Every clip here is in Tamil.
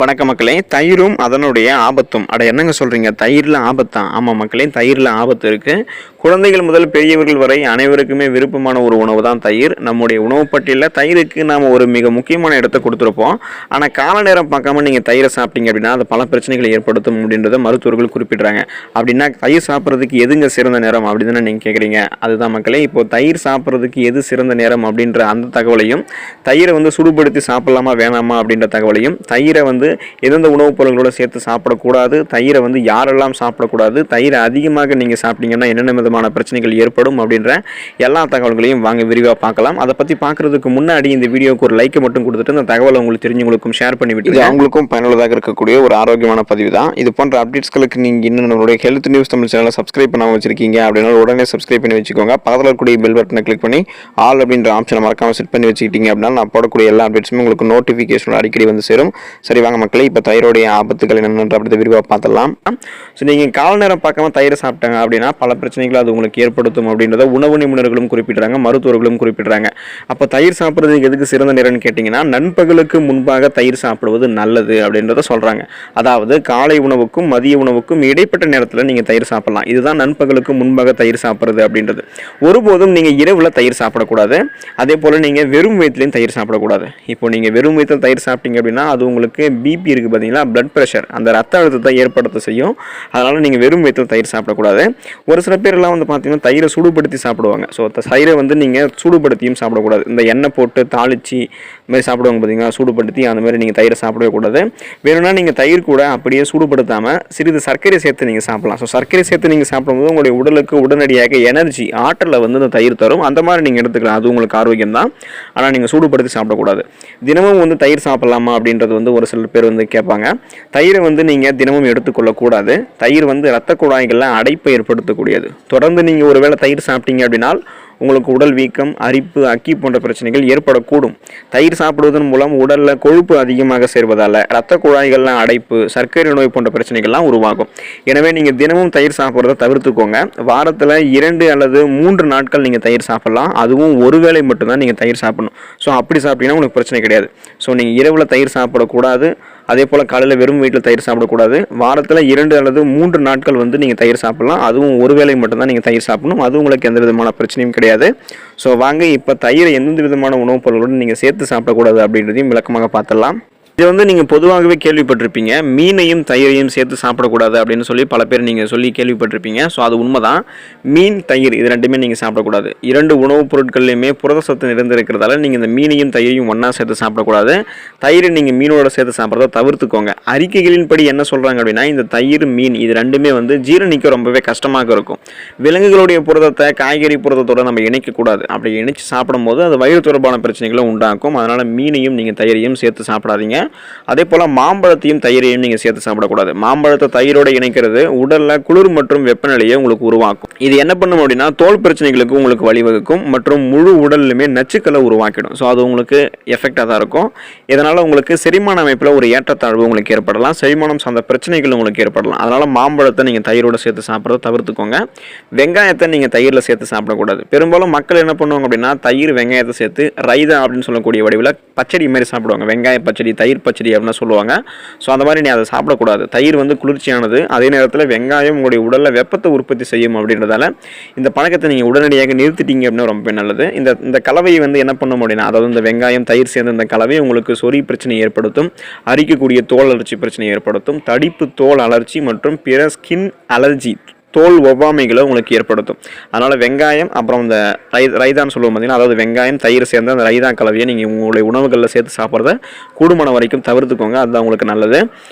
வணக்க மக்களே. தயிரும் அதனுடைய ஆபத்தும். என்னங்க சொல்கிறீங்க, தயிரில் ஆபத்தா? ஆமாம் மக்களே, தயிரில் ஆபத்து இருக்குது. குழந்தைகள் முதல் பெரியவர்கள் வரை அனைவருக்குமே விருப்பமான ஒரு உணவு தான் தயிர். நம்முடைய உணவு பட்டியலில் தயிருக்கு நாம் ஒரு மிக முக்கியமான இடத்தை கொடுத்துருப்போம். ஆனால் கால நேரம் பார்க்காம நீங்கள் தயிரை சாப்பிட்டீங்க அப்படின்னா அது பல பிரச்சனைகளை ஏற்படுத்தும் அப்படின்றத மருத்துவர்கள் குறிப்பிட்றாங்க. அப்படின்னா தயிர் சாப்பிட்றதுக்கு எதுங்க சிறந்த நேரம் அப்படி தானே நீங்கள் கேட்குறீங்க. அதுதான் மக்களே, இப்போது தயிர் சாப்பிட்றதுக்கு எது சிறந்த நேரம் அப்படின்ற அந்த தகவலையும், தயிரை சுடுபடுத்தி சாப்பிடலாமா வேணாமா அப்படின்ற தகவலையும், தயிரை எந்தெந்த உணவுப் பொருட்களோட சேர்த்து சாப்பிடக்கூடாது, தயிரை யாரெல்லாம் சாப்பிடக்கூடாது, தயிரை அதிகமாக நீங்கள் சாப்பிட்டீங்கன்னா என்னென்ன விதமான பிரச்சனைகள் ஏற்படும் அப்படின்ற எல்லா தகவல்களையும் வாங்க விரிவாக பார்க்கலாம். அதை பற்றி பார்க்குறதுக்கு முன்னாடி இந்த வீடியோவுக்கு ஒரு லைக்கை மட்டும் கொடுத்துட்டு இந்த தகவலை உங்களுக்கு தெரிஞ்சவங்களுக்கும் ஷேர் பண்ணிவிட்டு அவங்களுக்கும் பயனுள்ளதாக இருக்கக்கூடிய ஒரு ஆரோக்கியமான பதிவு தான். இது போன்ற அப்டேட்ஸ்களுக்கு நீங்கள் இன்னும் நம்மளுடைய ஹெல்த் நியூஸ் தமிழ் சேனலை சப்ஸ்கிரைப் பண்ணாமல் வச்சிருக்கீங்க அப்படின்னா உடனே சப்ஸ்கிரைப் பண்ணி வச்சுக்கோங்க. பக்கத்தில் இருக்கக்கூடிய பெல் பட்டனை கிளிக் பண்ணி ஆல் அப்படின்ற ஆப்ஷனை மறக்காமல் செட் பண்ணி வச்சுக்கிட்டீங்க அப்படின்னா நான் போடக்கூடிய எல்லா அப்டேட்ஸுமே உங்களுக்கு நோட்டிஃபிகேஷன் அடிக்கடி சேரும். சரி வாங்க மக்களே, இப்போ தயிரோடைய ஆபத்துகள் என்னென்று அப்படி விரிவாக பார்த்துடலாம். ஸோ நீங்கள் கால நேரம் பார்க்காம தயிரை சாப்பிட்டாங்க அப்படின்னா பல பிரச்சனைகள் அது உங்களுக்கு ஏற்படுத்தும் அப்படின்றத உணவு நிபுணர்களும் குறிப்பிட்றாங்க, மருத்துவர்களும் குறிப்பிட்றாங்க. அப்போ தயிர் சாப்பிட்றதுக்கு எதுக்கு சிறந்த நேரம்னு கேட்டிங்கன்னா, நண்பகலுக்கு முன்பாக தயிர் சாப்பிடுவது நல்லது அப்படின்றத சொல்கிறாங்க. அதாவது காலை உணவுக்கும் மதிய உணவுக்கும் இடைப்பட்ட நேரத்தில் நீங்கள் தயிர் சாப்பிடலாம். இதுதான் நண்பகலுக்கு முன்பாக தயிர் சாப்பிட்றது அப்படின்றது. ஒருபோதும் நீங்கள் இரவில் தயிர் சாப்பிடக்கூடாது. அதே போல் நீங்கள் வெறும் வயிற்றுலையும் தயிர் சாப்பிடக்கூடாது. இப்போ நீங்கள் வெறும் வயிற்றில் தயிர் சாப்பிட்டீங்க அப்படின்னா அது உங்களுக்கு பிபி இருக்குது பார்த்தீங்களா, பிளட் ப்ரெஷர், அந்த ரத்த அழுத்தத்தை ஏற்படுத்த செய்யும். அதனால் நீங்கள் வெறும் வயிற்றில் தயிர் சாப்பிடக்கூடாது. ஒரு சில பேர்லாம் பார்த்தீங்கன்னா தயிரை சூடுபடுத்தி சாப்பிடுவாங்க. ஸோ தயிரை நீங்கள் சூடுபடுத்தியும் சாப்பிடக்கூடாது. இந்த எண்ணெய் போட்டு தாளித்து இந்த மாதிரி சாப்பிடுவாங்க பார்த்தீங்கன்னா, சூடுபடுத்தி அந்த மாதிரி நீங்கள் தயிரை சாப்பிடவே கூடாது. வேணும்னா நீங்கள் தயிர் கூட அப்படியே சூடுபடுத்தாமல் சிறிது சர்க்கரை சேர்த்து நீங்கள் சாப்பிடலாம். ஸோ சர்க்கரை சேர்த்து நீங்கள் சாப்பிடும்போது உங்களுடைய உடலுக்கு உடனடியாக எனர்ஜி, ஆற்றலை அந்த தயிர் தரும். அந்த மாதிரி நீங்கள் எடுத்துக்கலாம். அது உங்களுக்கு ஆரோக்கியம் தான். ஆனால் நீங்கள் சூடுபடுத்தி சாப்பிடக்கூடாது. தினமும் தயிர் சாப்பிடலாமா அப்படின்றது ஒரு சில பேர் கேட்பாங்க. தயிரை நீங்கள் தினமும் எடுத்துக்கொள்ளக்கூடாது. தயிர் இரத்த குழாய்களில் அடைப்பை ஏற்படுத்தக்கூடியது. தொடர்ந்து நீங்கள் ஒருவேளை தயிர் சாப்பிட்டீங்க அப்படின்னா உங்களுக்கு உடல் வீக்கம், அரிப்பு, அக்கி போன்ற பிரச்சனைகள் ஏற்படக்கூடும். தயிர் சாப்பிடுவதன் மூலம் உடலில் கொழுப்பு அதிகமாக சேர்வதால் இரத்த குழாய்களில் அடைப்பு, சர்க்கரை நோய் போன்ற பிரச்சனைகள்லாம் உருவாகும். எனவே நீங்கள் தினமும் தயிர் சாப்பிட்றத தவிர்த்துக்கோங்க. வாரத்தில் 2 அல்லது 3 நாட்கள் நீங்கள் தயிர் சாப்பிடலாம். அதுவும் ஒரு வேளை மட்டும்தான் நீங்கள் தயிர் சாப்பிடணும். ஸோ அப்படி சாப்பிட்டீங்கன்னா உங்களுக்கு பிரச்சனை கிடையாது. ஸோ நீங்கள் இரவில் தயிர் சாப்பிடக்கூடாது. அதே போல் காலையில் வெறும் வீட்டில் தயிர் சாப்பிடக்கூடாது. வாரத்தில் 2 அல்லது 3 நாட்கள் நீங்கள் தயிர் சாப்பிடலாம். அதுவும் ஒரு வேளை மட்டும்தான் நீங்கள் தயிர் சாப்பிடணும். அது உங்களுக்கு எந்த விதமான பிரச்சனையும் கிடையாது. ஸோ வாங்க இப்போ தயிரை எந்த விதமான உணவுப் பொருளுடன் நீங்கள் சேர்த்து சாப்பிடக்கூடாது அப்படின்றதையும் விளக்கமாக பார்த்துடலாம். இது நீங்கள் பொதுவாகவே கேள்விப்பட்டிருப்பீங்க, மீனையும் தயிரையும் சேர்த்து சாப்பிடக்கூடாது அப்படின்னு சொல்லி பல பேர் நீங்கள் சொல்லி கேள்விப்பட்டிருப்பீங்க. ஸோ அது உண்மைதான். மீன், தயிர் இது ரெண்டுமே நீங்கள் சாப்பிடக்கூடாது. 2 உணவுப் பொருட்கள்லையுமே புரதச்சத்து நிறைந்திருக்கிறதால நீங்கள் இந்த மீனையும் தயிரையும் ஒன்றா சேர்த்து சாப்பிடக்கூடாது. தயிரை நீங்கள் மீனோட சேர்த்து சாப்பிட்றத தவிர்த்துக்கோங்க. அறிக்கைகளின் படி என்ன சொல்கிறாங்க அப்படின்னா, இந்த தயிர், மீன் இது ரெண்டுமே ஜீரணிக்க ரொம்பவே கஷ்டமாக இருக்கும். விலங்குகளுடைய புரதத்தை காய்கறி புரதத்தோடு நம்ம இணைக்கக்கூடாது. அப்படி இணைச்சு சாப்பிடும்போது அது வயிறு தொடர்பான பிரச்சனைகளை உண்டாக்கும். அதனால் மீனையும் நீங்கள் தயிரையும் சேர்த்து சாப்பிடாதீங்க. அதே போல மாம்பழத்தையும் தயிரையும் நீங்க சேர்த்து சாப்பிடக்கூடாது. மாம்பழத்தை தயிரோட இணைக்கிறது உடல்ல குளிர் மற்றும் வெப்பநிலையை உங்களுக்கு உருவாக்கும். இது என்ன பண்ணும் அப்படின்னா தோல் பிரச்சனைகளுக்கு உங்களுக்கு வழிவகுக்கும் மற்றும் முழு உடல்லுமே நச்சுக்களை உருவாக்கிடும். ஸோ அது உங்களுக்கு எஃபெக்டாக தான் இருக்கும். இதனால உங்களுக்கு செரிமான அமைப்பில் ஒரு ஏற்றத்தாழ்வு உங்களுக்கு ஏற்படலாம். செரிமானம் சார்ந்த பிரச்சனைகள் உங்களுக்கு ஏற்படலாம். அதனால மாம்பழத்தை நீங்க தயிரோட சேர்த்து சாப்பிட்றத தவிர்த்துக்கோங்க. வெங்காயத்தை நீங்க தயிரில் சேர்த்து சாப்பிடக்கூடாது. பெரும்பாலும் மக்கள் என்ன பண்ணுவாங்க அப்படின்னா தயிர் வெங்காயத்தை சேர்த்து ரைதா அப்படின்னு சொல்லக்கூடிய வடிவில் பச்சடி மாதிரி சாப்பிடுவாங்க. வெங்காய பச்சடி, தயிர் பச்சடி அப்படின்னு சொல்லுவாங்க. ஸோ அந்த மாதிரி நீ அதை சாப்பிடக்கூடாது. தயிர் குளிர்ச்சியானது. அதே நேரத்தில் வெங்காயம் உங்களுடைய உடலில் வெப்பத்தை உற்பத்தி செய்யும் அப்படின்றதால இந்த பழக்கத்தை நீங்கள் உடனடியாக நிறுத்திட்டீங்க அப்படின்னா ரொம்ப நல்லது. இந்த கலவையை என்ன பண்ணும் அப்படின்னா, அதாவது இந்த வெங்காயம் தயிர் சேர்ந்த இந்த கலவை உங்களுக்கு சொறி பிரச்சனை ஏற்படுத்தும், அரிக்கக்கூடிய தோல் அலர்ச்சி பிரச்சனை ஏற்படுத்தும், தடிப்பு தோல் அலர்ச்சி மற்றும் பிற ஸ்கின் அலர்ஜி, தோல் ஒவ்வாமைகளை உங்களுக்கு ஏற்படுத்தும். அதனால் வெங்காயம் அப்புறம் இந்த ரைதான்னு சொல்லுவோம் பார்த்தீங்கன்னா, அதாவது வெங்காயம் தயிர் சேர்ந்த அந்த ரைதா கலவையை நீங்கள் உங்களுடைய உணவுகளில் சேர்த்து சாப்பிட்றத கூடுமான வரைக்கும் தவிர்த்துக்கோங்க. அதுதான் உங்களுக்கு நல்லது.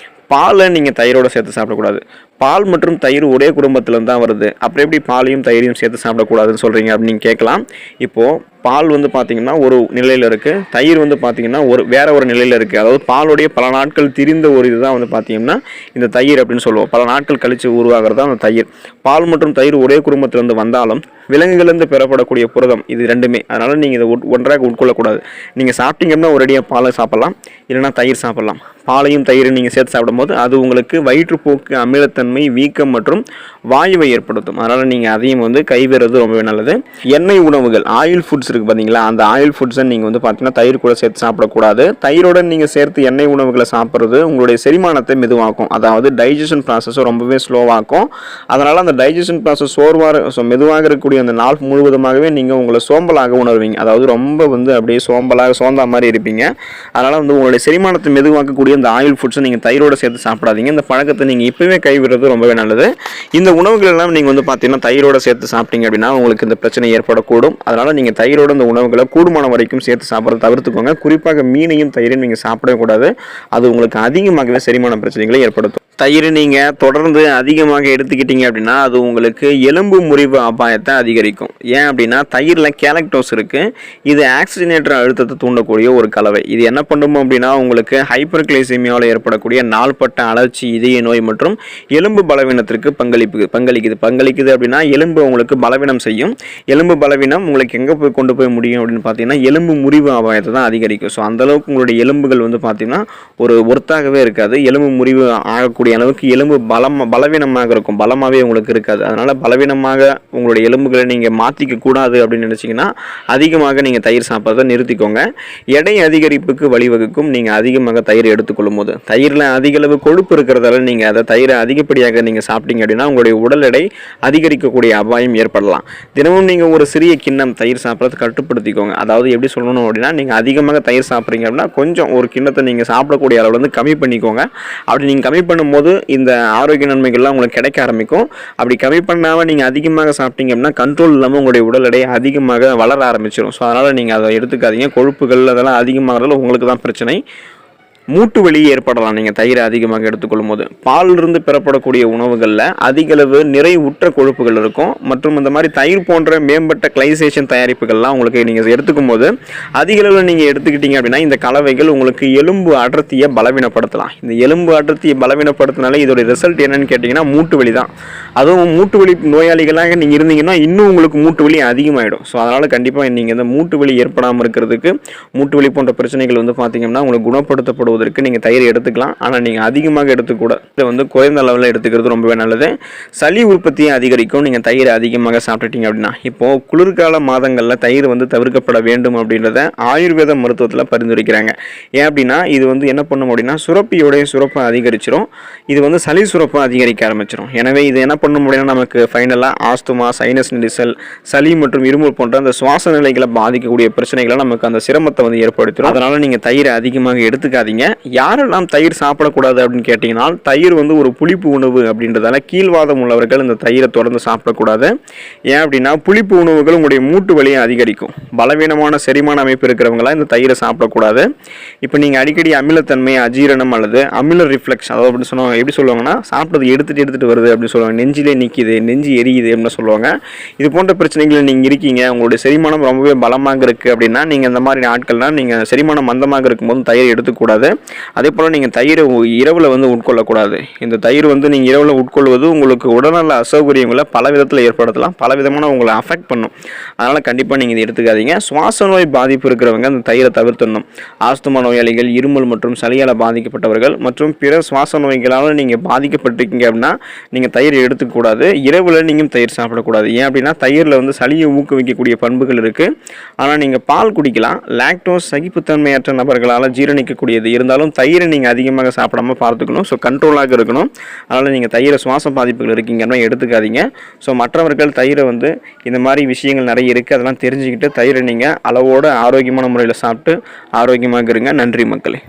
பாலை நீங்கள் தயிரோடு சேர்த்து சாப்பிடக்கூடாது. பால் மற்றும் தயிர் ஒரே குடும்பத்திலேருந்து தான் வருது. அப்புறம் எப்படி பாலையும் தயிரையும் சேர்த்து சாப்பிடக்கூடாதுன்னு சொல்கிறீங்க அப்படின்னு நீங்கள் கேட்கலாம். இப்போது பால் பார்த்தீங்கன்னா ஒரு நிலையில் இருக்குது, தயிர் பார்த்தீங்கன்னா வேற ஒரு நிலையில் இருக்குது. அதாவது பாலுடைய பல நாட்கள் திரிந்த ஒரு இதுதான் பார்த்தீங்கன்னா இந்த தயிர் அப்படின்னு சொல்லுவோம். பல நாட்கள் கழித்து உருவாகிறது தான் அந்த தயிர். பால் மற்றும் தயிர் ஒரே குடும்பத்திலேருந்து வந்தாலும் விலங்குகளிலிருந்து பெறப்படக்கூடிய புரதம் இது ரெண்டுமே. அதனால் நீங்கள் இதை ஒன்றாக உட்கொள்ளக்கூடாது. நீங்கள் சாப்பிட்டீங்கன்னா ஒரேடியாக பாலை சாப்பிட்லாம், இல்லைனா தயிர் சாப்பிட்லாம். பாலையும் தயிரும் நீங்கள் சேர்த்து சாப்பிடும்போது அது உங்களுக்கு வயிற்றுப்போக்கு, அமிலத்தன்மை, வீக்கம் மற்றும் வாயுவை ஏற்படுத்தும். அதனால் நீங்கள் அதையும் கைவிடுறது ரொம்பவே நல்லது. எண்ணெய் உணவுகள், ஆயில் ஃபுட்ஸ் இருக்குது பார்த்தீங்களா, அந்த ஆயில் ஃபுட்ஸை நீங்கள் பார்த்தீங்கன்னா தயிர் கூட சேர்த்து சாப்பிடக்கூடாது. தயிருடன் நீங்கள் சேர்த்து எண்ணெய் உணவுகளை சாப்பிட்றது உங்களுடைய செரிமானத்தை மெதுவாக்கும். அதாவது டைஜஷன் ப்ராசஸை ரொம்பவே ஸ்லோவாக்கும். அதனால் அந்த டைஜஷன் ப்ராசஸ் மெதுவாக இருக்கக்கூடிய அந்த நாள் முழுவதுமாகவே நீங்கள் உங்களை சோம்பலாக உணர்வீங்க. அதாவது ரொம்ப அப்படியே சோந்தா மாதிரி இருப்பீங்க. அதனால் உங்களுடைய செரிமானத்தை மெதுவாக்கக்கூடிய இந்த ஆயில் ஃபுட்ஸை நீங்கள் தயிரோடு சேர்த்து சாப்பிடாதீங்க. இந்த பழக்கத்தை நீங்கள் இப்போவே கைவிடுறது ரொம்பவே நல்லது. இந்த உணவுகள் எல்லாம் நீங்கள் பார்த்தீங்கன்னா தயிரோடு சேர்த்து சாப்பிட்டீங்க அப்படின்னா உங்களுக்கு இந்த பிரச்சனை ஏற்படக்கூடும். அதனால் நீங்கள் தயிரோடு இந்த உணவுகளை கூடுமான வரைக்கும் சேர்த்து சாப்பிட்றத தவிர்த்துக்கோங்க. குறிப்பாக மீனையும் தயிரையும் நீங்கள் சாப்பிடவே கூடாது. அது உங்களுக்கு அதிகமாகவே செரிமான பிரச்சனைகளை ஏற்படுத்தும். தயிர் நீங்கள் தொடர்ந்து அதிகமாக எடுத்துக்கிட்டீங்க அப்படின்னா அது உங்களுக்கு எலும்பு முறிவு அபாயத்தை அதிகரிக்கும். ஏன் அப்படின்னா தயிரில் கேலக்டோஸ் இருக்குது. இது ஆக்சிஜனேட்டர் அழுத்தத்தை தூண்டக்கூடிய ஒரு கலவை. இது என்ன பண்ணுமோ அப்படின்னா உங்களுக்கு ஹைப்பர் கிளைசெமியாவில் ஏற்படக்கூடிய நாள்பட்ட அழற்சி, இதய நோய் மற்றும் எலும்பு பலவீனத்திற்கு பங்களிக்குது அப்படின்னா எலும்பு உங்களுக்கு பலவீனம் செய்யும். எலும்பு பலவீனம் உங்களுக்கு எங்கே கொண்டு போய் முடியும் அப்படின்னு பார்த்தீங்கன்னா எலும்பு முறிவு அபாயத்தை தான் அதிகரிக்கும். ஸோ அந்தளவுக்கு உங்களுடைய எலும்புகள் பார்த்தீங்கன்னா ஒரு ஒர்த்தாகவே இருக்காது. எலும்பு முறிவு ஆகக்கூடிய அளவுக்கு எலும்பு பலவீனமாக இருக்கும், பலமாகவே உங்களுக்கு இருக்காது. அதனால் பலவீனமாக உங்களுடைய எலும்புகளை நீங்கள் மாற்றிக்க கூடாது அப்படின்னு நினச்சிங்கன்னா அதிகமாக நீங்கள் தயிர் சாப்பிட்றதை நிறுத்திக்கோங்க. எடை அதிகரிப்புக்கு வழிவகுக்கும் நீங்கள் அதிகமாக தயிர் எடுத்துக்கொள்ளும் போது. தயிரில் அதிக அளவு கொழுப்பு இருக்கிறதால நீங்கள் அதை தயிரை அதிகப்படியாக நீங்கள் சாப்பிட்டீங்க அப்படின்னா உங்களுடைய உடல் எடை அதிகரிக்கக்கூடிய அபாயம் ஏற்படலாம். தினமும் நீங்கள் ஒரு சிறிய கிண்ணம் தயிர் சாப்பிட்றது கட்டுப்படுத்திக்கோங்க. அதாவது எப்படி சொல்லணும் அப்படின்னா நீங்கள் அதிகமாக தயிர் சாப்பிட்றீங்க அப்படின்னா கொஞ்சம் ஒரு கிண்ணத்தை நீங்கள் சாப்பிடக்கூடிய அளவில் கம்மி பண்ணிக்கோங்க. அப்படி நீங்கள் கம்மி பண்ணும்போது இந்த ஆரோக்கிய நன்மைகள்லாம் உங்களுக்கு கிடைக்க ஆரம்பிக்கும். அப்படி கம்மி பண்ணாமல் நீங்கள் அதிகமாக சாப்பிட்டீங்க அப்படின்னா கண்ட்ரோல் இல்லாமல் உங்களுடைய உடல் எடை அதிகமாக வளர ஆரம்பிச்சிடும். ஸோ அதனால் நீங்கள் அதை எடுத்துக்காதீங்க. கொழுப்புகள் அதெல்லாம் அதிகமாகிறதால உங்களுக்கு தான் பிரச்சனை. மூட்டு வலி ஏற்படலாம் நீங்கள் தயிரை அதிகமாக எடுத்துக்கொள்ளும் போது. பாலிலிருந்து பெறப்படக்கூடிய உணவுகளில் அதிகளவு நிறைவுற்ற கொழுப்புகள் இருக்கும். மற்றும் இந்த மாதிரி தயிர் போன்ற மேம்பட்ட கிளைசேஷன் தயாரிப்புகள்லாம் உங்களுக்கு நீங்கள் எடுத்துக்கும் போது அதிகளவில் நீங்கள் எடுத்துக்கிட்டீங்க அப்படின்னா இந்த கலவைகள் உங்களுக்கு எலும்பு அடர்த்தியை பலவீனப்படுத்தலாம். இந்த எலும்பு அடர்த்தியை பலவீனப்படுத்தினாலே இதோட ரிசல்ட் என்னன்னு கேட்டிங்கன்னா மூட்டு வலி தான். அதுவும் மூட்டு வலி நோயாளிகளாக நீங்கள் இருந்தீங்கன்னா இன்னும் உங்களுக்கு மூட்டு வலி அதிகமாகிடும். ஸோ அதனால் கண்டிப்பாக நீங்கள் இந்த மூட்டு வலி ஏற்படாமல் இருக்கிறதுக்கு, மூட்டு வலி போன்ற பிரச்சனைகள் பார்த்தீங்கன்னா உங்களுக்கு குணப்படுத்தப்படும் நீங்கள் தயிர் எடுத்துக்கலாம். ஆனால் நீங்கள் அதிகமாக எடுத்துக்கூட இதை குறைந்த அளவில் எடுத்துக்கிறது ரொம்பவே நல்லது. சளி உற்பத்தியை அதிகரிக்கும் நீங்கள் தயிரை அதிகமாக சாப்பிட்டுட்டீங்க அப்படின்னா. இப்போது குளிர்கால மாதங்களில் தயிர் தவிர்க்கப்பட வேண்டும் அப்படின்றத ஆயுர்வேத மருத்துவத்தில் பரிந்துரைக்கிறாங்க. ஏன் அப்படின்னா இது என்ன பண்ணும் அப்படின்னா சுரப்பியோடைய சுரப்பை அதிகரிச்சிடும். இது சளி சுரப்பை அதிகரிக்க ஆரம்பிச்சிடும். எனவே இது என்ன பண்ணும் அப்படின்னா நமக்கு ஃபைனலாக ஆஸ்துமா, சைனஸ் நெரிசல், சளி மற்றும் இருமல் போன்ற அந்த சுவாச நிலைகளை பாதிக்கக்கூடிய பிரச்சனைகளை நமக்கு அந்த சிரமத்தை ஏற்படுத்திடும். அதனால் நீங்கள் தயிரை அதிகமாக எடுத்துக்காதீங்க. யாரெல்லாம் தயிர் சாப்பிடக்கூடாது அப்படின்னு கேட்டீங்கன்னா தயிர் ஒரு புளிப்பு உணவு அப்படின்றதால கீழ்வாதம் உள்ளவர்கள் இந்த தயிரை தொடர்ந்து சாப்பிடக்கூடாது. ஏன் அப்படின்னா புளிப்பு உணவுகள் உங்களுடைய மூட்டு வலியை அதிகரிக்கும். பலவீனமான செரிமான அமைப்பு இருக்கிறவங்களாம் இந்த தயிரை சாப்பிடக்கூடாது. இப்போ நீங்கள் அடிக்கடி அமிலத்தன்மை, அஜீரணம் அல்லது அமில ரிஃப்ளெக்ஸ், அதாவது எப்படி சொல்லுவாங்கன்னா சாப்பிட்டது எடுத்துட்டு வருது அப்படின்னு சொல்லுவாங்க. நெஞ்சிலே நிற்கிது, நெஞ்சு எரியுது அப்படின்னு சொல்லுவாங்க. இது போன்ற பிரச்சனைகள் நீங்கள் இருக்கீங்க, உங்களுடைய செரிமானம் ரொம்பவே பலமாக இருக்குது அப்படின்னா நீங்கள் இந்த மாதிரி நாட்கள்லாம் நீங்கள் செரிமானம் மந்தமாக இருக்கும்போது தயிர் எடுத்துக்கூடாது. அதே போல் நீங்கள் தயிரை இரவில் உட்கொள்ளக்கூடாது. இந்த தயிர் நீங்கள் இரவில் உட்கொள்வது உங்களுக்கு உடல்நல அசௌகரியங்களை பல விதத்தில் ஏற்படுத்தலாம், பல விதமான உங்களை அஃபெக்ட் பண்ணும். அதனால் கண்டிப்பாக நீங்கள் இதை எடுத்துக்காதீங்க. சுவாச நோய் பாதிப்பு இருக்கிறவங்க அந்த தயிரை தவிர்த்துடணும். ஆஸ்துமா நோயாளிகள், இருமல் மற்றும் சளியால் பாதிக்கப்பட்டவர்கள் மற்றும் பிற சுவாச நோய்களால் நீங்கள் பாதிக்கப்பட்டிருக்கீங்க அப்படின்னா நீங்கள் தயிர் எடுத்துக்கூடாது. இரவில் நீங்கள் தயிர் சாப்பிடக்கூடாது. ஏன் அப்படின்னா தயிரில் சளியை ஊக்குவிக்கக்கூடிய பண்புகள் இருக்குது. ஆனால் நீங்கள் பால் குடிக்கலாம். லாக்டோஸ் சகிப்புத்தன்மையற்ற நபர்களால் ஜீரணிக்கக்கூடியது இருந்தாலும் தயிரை நீங்கள் அதிகமாக சாப்பிடாமல் பார்த்துக்கணும். ஸோ கண்ட்ரோலாக இருக்கணும். அதனால் நீங்கள் தயிரை சுவாச பாதிப்புகள் இருக்கீங்கன்னா எடுத்துக்காதீங்க. ஸோ மற்றவர்கள் தயிரை இந்த மாதிரி விஷயங்கள் நிறைய இருக்குது, அதெல்லாம் தெரிஞ்சுக்கிட்டு தயிரை நீங்கள் அளவோடு ஆரோக்கியமான முறையில் சாப்பிட்டு ஆரோக்கியமாக இருங்க. நன்றி மக்களே.